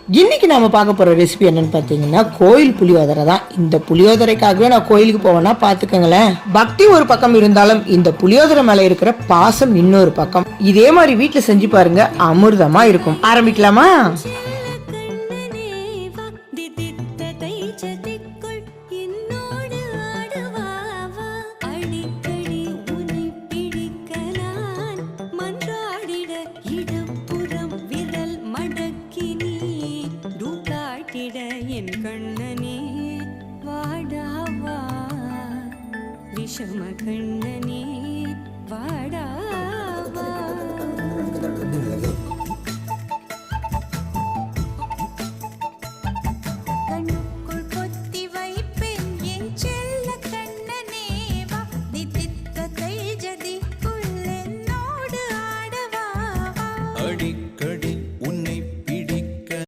இன்னைக்கு நாம பார்க்க போற ரெசிபி என்னன்னு பாத்தீங்கன்னா கோயில் புளியோதரை தான். இந்த புளியோதரைக்காகவே நான் கோயிலுக்கு போவேன்னா பாத்துக்கங்களேன். பக்தி ஒரு பக்கம் இருந்தாலும் இந்த புளியோதரை மேல இருக்கிற பாசம் இன்னொரு பக்கம். இதே மாதிரி வீட்டுல செஞ்சு பாருங்க, அமிர்தமா இருக்கும். ஆரம்பிக்கலாமா? என் கண்ணனே வாடாவா விஷம கண்ணனே